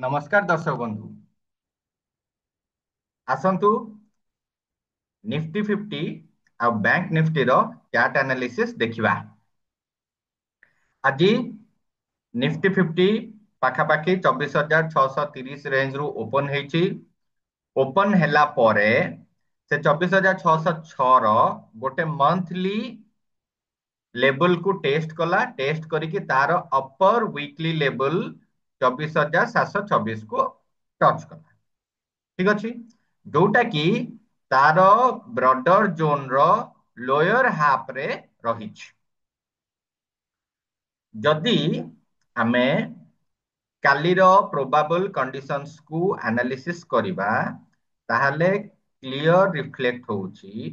नमस्कार दर्शक बंधु आसतु निफ्टी फिफ्टी आ बैंक निफ्टी रो चार्ट एनालिसिस देखिबा। आज निफ्टी फिफ्टी पाखापाखि 24,630 रेंज रु ओपन ହେଇଛି। ओपन ହେଲା ପରେ ସେ 24,606 ର ଗୋଟେ मंथली लेवल को टेस्ट कला। टेस्ट करिकी तार अपर वीकली लेवल 24,726 को टच कला। ठीक अच्छी जोटा कि तार ब्रॉडर जोन रो लोअर हाफ रे रहिछ। जदि आमे कालीर प्रोबाबल कंडीशंस को एनालिसिस करिबा ताहले क्लियर रिफ्लेक्ट होउची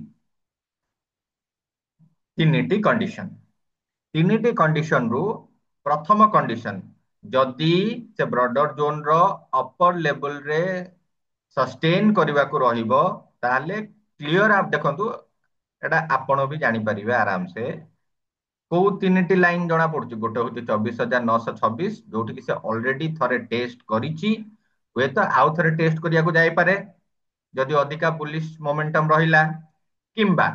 तीनिटी कंडीशन। तीनिटी कंडीशन रु प्रथम कंडीशन जदि से ब्रॉडर जोन रो अपर लेवल रे सस्टेन करबा को रहिबो ताहले क्लियर आप देखंतु एटा आपण भी जानी परिबे आराम से। को तीनिटी लाइन जना पड़ुची गोटे होती 24,926 जोठी कि से ऑलरेडी थरे टेस्ट करिची। हुए तो आउ थरे टेस्ट करिया को जाई पारे जदि अधिका बुलिश मोमेंटम रहिला। किंबा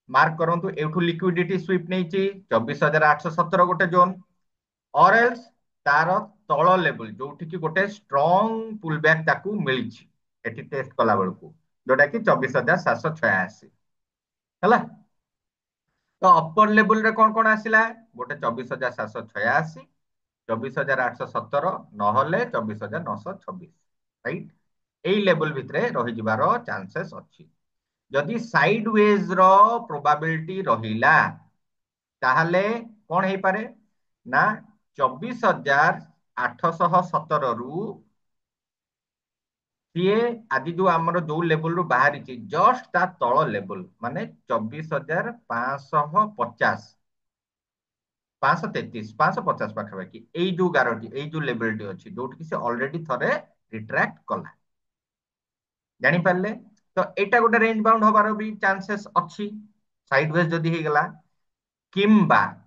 मार्क करंतु एठू लिक्विडिटी स्वीप नेची 24,817 गोटे जोन और एल्स तार तଳ लेवल जोठी कि गोटे स्ट्रॉन्ग पुल बैक ताकू मिलिची एठी टेस्ट कला बेलकू जोटा कि 24,786 हैला। तो अपर लेवल रे कौन कौन आसिला गोटे 24,786 24,817 नहले 24,926 राइट। एई लेवल भितरे रही जिबार चांसेस अछि। जदि साइड वेज रो प्रोबाबिलिटी रहिला ताहले कौन हेई पारे ना 24,817 रु सीए आदि जो आमर जो लेवल रु बाहरी जस्ट ता तଳ लेवल माने 24,550 533 550 पाखापाखि एई जो गारटी एई जो लेवल टी अछि जोठी से ऑलरेडी थरे रिट्रैक्ट कला जानि पारले। तो एटा गोटे रेंज बाउंड होबार भी चांसेस अछि साइडवेज जदी हे गला। किंबा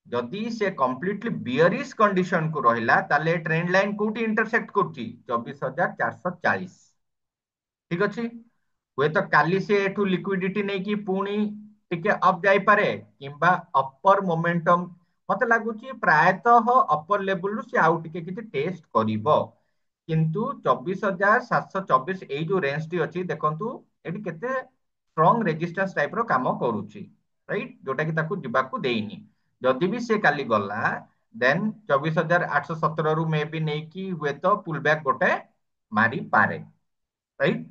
जदि से कंप्लीटली बियरिश कंडीशन को रहिला ताले ट्रेंड लाइन कोठी इंटरसेक्ट करछि 24,440। ठीक अछि हुए तो काली से एठू लिक्विडिटी नै कि पुणी टिके अप जाई पारे किंबा अपर मोमेंटम मते लागुची प्रायतः अपर लेवल रु से आउ टिके किछि टेस्ट करिवो। किंतु 24,724 एई जो रेंज टी अछि देखंतु एटी केते स्ट्रांग रेजिस्टेंस टाइप रो काम करूची राइट जोटा कि ताकू जिबाकू देइनी। जदि भी से काली गला देन 24,817 रु मे भी नै कि हुए तो पुल बैक गोटे मारी पारे राइट।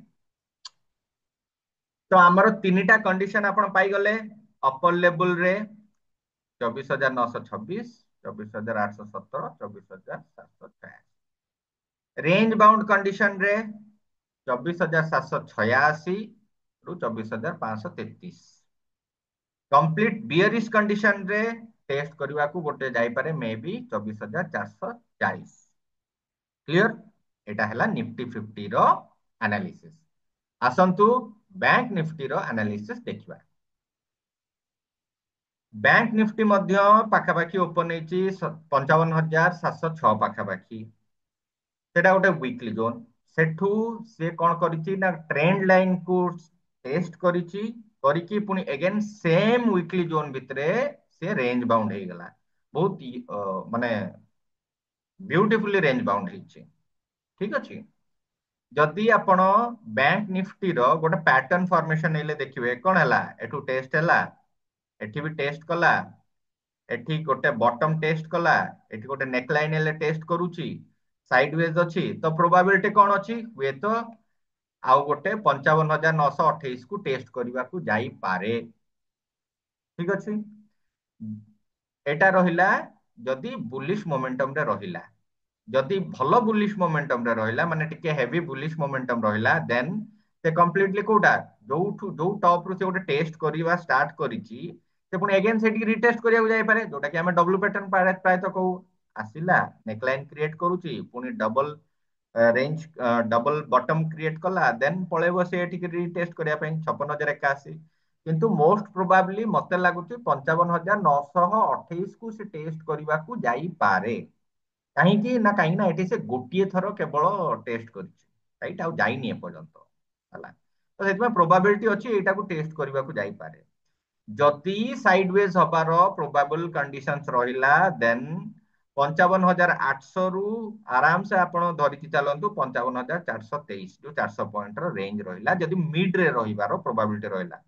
तो आमर तीनिटा कंडीशन आपण पाई गले अपर लेवल रे 24,926 24,817 24,786 रेंज बाउंड कंडीशन रे 24,786 रु 24,533 कंप्लीट बियरिश कंडीशन रे टेस्ट करने को गोटे जाई पारे मे बी 24,440। क्लियर एटा हला निफ्टी फिफ्टी रो एनालिसिस। आसंतु बैंक निफ्टी रो एनालिसिस देखिबा। बैंक निफ्टी मध्य पाखापाखि ओपन होईची 55,706 पाखापाखि सेटा गोटे वीकली जोन। सेठू से कौन करिची ना ट्रेंड लाइन को टेस्ट करिची करिकी पुनी अगेन सेम वीकली जोन भितरे से रेंज बाउंड हे गला बहुत माने ब्यूटीफुली रेंज बाउंड ହେଇଛି। ठीक अछि जदि आपण बैंक निफ्टी रो गोटे पैटर्न फॉर्मेशन हेले देखिबे कोन हला एठू टेस्ट हला एठी भी टेस्ट कला एठी गोटे बॉटम टेस्ट कला एठी गोटे नेकलाइन हेले टेस्ट करूची साइडवेज अछि तो प्रोबाबिलिटी कौन अछि हुए तो आउ गोटे 55,928 को टेस्ट करबा को जाई पारे। ठीक अछि एटा रहिला जदि बुलिश मोमेंटम रे रहिला। जदि भलो बुलिश मोमेंटम रे रहिला माने टिके हेवी बुलिश मोमेंटम रहिला देन से कंप्लीटली कोडा जो टॉप रु से गोटे टेस्ट करबा स्टार्ट करिची से पुनी अगेन सेठी रिटेस्ट करिया जाई पारे जोटा कि हमें डब्ल्यू पैटर्न प्राय तो कहू आसिला नेकलाइन क्रिएट करूची पुनी double range double bottom create कला देन पळेबो से एठी रिटेस्ट करिया पई 56,081 किंतु मोस्ट प्रोबाबली मते लागुची 55,928 को से टेस्ट करबा को जाई पारे। କାହିଁକି ନା ଏଠି ସେ ଗୋଟିଏ ଥର କେବଳ ଟେଷ୍ଟ କରିଛି, ରାଇଟ୍, ଆଉ ଯାଇନି ଏପର୍ଯ୍ୟନ୍ତ, ହେଲା। ତ ସେଥିପାଇଁ ପ୍ରୋବାବିଲିଟି ଅଛି ଏଇଟାକୁ ଟେଷ୍ଟ କରିବାକୁ ଯାଇପାରେ। ଯଦି ସାଇଡୱେଜ ହବାର ପ୍ରୋବାବଲ କଣ୍ଡିସନ୍ସ ରହିଲା, ଦେନ୍ 55,800 ରୁ ଆରାମସେ ଆପଣ ଧରିକି ଚାଲନ୍ତୁ 55,423, ଯୋଉ 400 ପଏଣ୍ଟର ରେଞ୍ଜ ରହିଲା, ଯଦି ମିଡ ରେ ରହିବାର ପ୍ରୋବାବିଲିଟି ରହିଲା।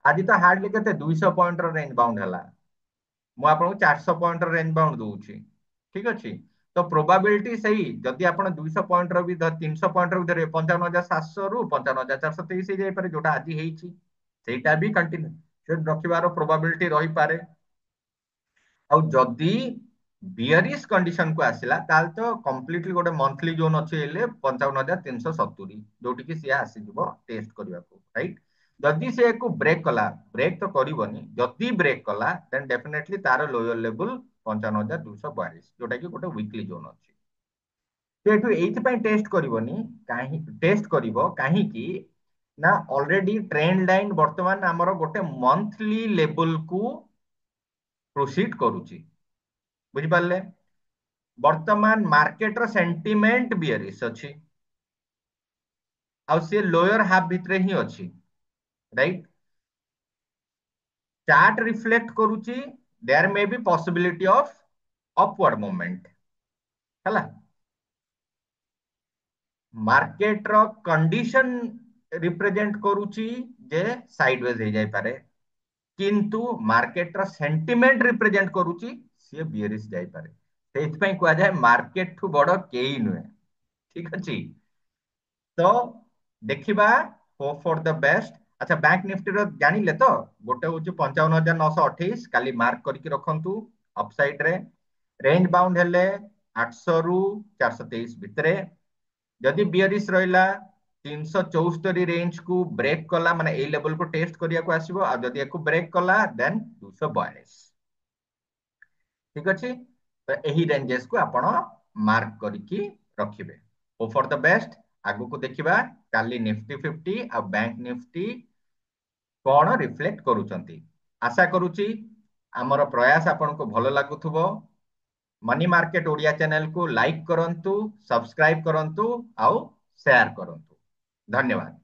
ଆଜି ତ ହାର୍ଡଲି କେତେ 200 ପଏଣ୍ଟର ରେଞ୍ଜ ବାଉଣ୍ଡ ହେଲା, ମୁଁ ଆପଣଙ୍କୁ 400 ପଏଣ୍ଟର ରେଞ୍ଜ ବାଉଣ୍ଡ ଦଉଛି, ଠିକ ଅଛି। ତ ପ୍ରୋବାବିଲିଟି ସେଇ, ଯଦି ଆପଣ 200 ପଏଣ୍ଟର ବି 300 ପଏଣ୍ଟର ବି ଧରିବେ, 55,700 ରୁ 55,423 ହେଇଯାଇପାରେ, ଯୋଉଟା ଆଜି ହେଇଛି, ସେଇଟା ବି କଣ୍ଟିନ୍ୟୁ ରଖିବାର ପ୍ରୋବାବିଲିଟି ରହିପାରେ। ଆଉ ଯଦି ବିୟରିଶ କଣ୍ଡିସନ କୁ ଆସିଲା, ତାହେଲେ ତ କମ୍ପ୍ଲିଟଲି ଗୋଟେ ମନ୍ଥଲି ଜୋନ୍ ଅଛି, ହେଲେ 55,370, ଯୋଉଠିକି ସିଏ ଆସିଯିବ ଟେଷ୍ଟ କରିବାକୁ, ରାଇଟ୍। ଯଦି ସେ କୁ ବ୍ରେକ୍ କଲା, ବ୍ରେକ୍ ତ କରିବନି, ଯଦି ବ୍ରେକ୍ କଲା ଦେନ୍ ଡେଫିନେଟଲି ତାର ଲୋୟର ଲେବୁଲ 55,242, ଯୋଉଟା କି ଗୋଟେ ୱିକଲି ଜୋନ୍ ଅଛି। ସେ ଏଠୁ ଏଇଥିପାଇଁ ଟେଷ୍ଟ କରିବନି, ଟେଷ୍ଟ କରିବ କାହିଁକି ନା ଅଲରେଡି ଟ୍ରେଣ୍ଡ ଲାଇନ ବର୍ତ୍ତମାନ ଆମର ଗୋଟେ ମନ୍ଥଲି ଲେବୁଲକୁ ପ୍ରୋସିଡ କରୁଛି, ବୁଝିପାରିଲେ। ବର୍ତ୍ତମାନ ମାର୍କେଟର ସେଣ୍ଟିମେଣ୍ଟ ବିୟରିଶ ଅଛି, ଆଉ ସିଏ ଲୋୟର ହାଫ ଭିତରେ ହିଁ ଅଛି, ରାଇଟ୍। ଚାର୍ଟ ରିଫ୍ଲେକ୍ଟ କରୁଛି ଦେयर ମେ ବି ପସିବିଲିଟି ଅଫ ଅପୱାର୍ଡ ମୁଭମେଣ୍ଟ, ହେଲା। ମାର୍କେଟର କଣ୍ଡିସନ ରିପ୍ରେଜେଣ୍ଟ କରୁଛି ଯେ ସାଇଡୱେଜ ହେଇଯାଇପାରେ, କିନ୍ତୁ ମାର୍କେଟର ସେଣ୍ଟିମେଣ୍ଟ ରିପ୍ରେଜେଣ୍ଟ କରୁଛି ସିଏ ବିୟରିଶ ଯାଇପାରେ। ସେଇଥିପାଇଁ କୁହାଯାଏ ମାର୍କେଟ ଠୁ ବଡ କେହି ନୁହେଁ, ଠିକ ଅଛି। ତ ଦେଖିବା, ହୋପ୍ ଫର ଦ ବେଷ୍ଟ। ଆଚ୍ଛା, ବ୍ୟାଙ୍କ ନିଫ୍ଟିର ଜାଣିଲେ ତ, ଗୋଟେ ହଉଛି 55,928, କାଲି ମାର୍କ କରିକି ରଖନ୍ତୁ ଅପସାଇଡ ରେ। ରେଞ୍ଜ ବାଉଣ୍ଡ ହେଲେ 800 ରୁ 423 ଭିତରେ। ଯଦି ବିୟରିଶ ରହିଲା, 374 ରେଞ୍ଜ କୁ ବ୍ରେକ୍ କଲା, ମାନେ ଏଇ ଲେଭେଲକୁ ଟେଷ୍ଟ କରିବାକୁ ଆସିବ, ଆଉ ଯଦି ଏକୁ ବ୍ରେକ୍ କଲା ଦେନ୍ 242, ଠିକ ଅଛି। ତ ଏହି ରେଞ୍ଜେସ୍ କୁ ଆପଣ ମାର୍କ କରିକି ରଖିବେ। Hope for the best. ଆଗକୁ ଦେଖିବା କାଲି ନିଫ୍ଟି ଫିଫ୍ଟି ଆଉ ବ୍ୟାଙ୍କ ନିଫ୍ଟି କଣ ରିଫ୍ଲେକ୍ଟ କରୁଛନ୍ତି। ଆଶା କରୁଛି ଆମର ପ୍ରୟାସ ଆପଣଙ୍କୁ ଭଲ ଲାଗୁଥିବ। ମନି ମାର୍କେଟ ଓଡିଆ ଚ୍ୟାନେଲକୁ ଲାଇକ୍ କରନ୍ତୁ, ସବସ୍କ୍ରାଇବ କରନ୍ତୁ ଆଉ ସେୟାର କରନ୍ତୁ। ଧନ୍ୟବାଦ।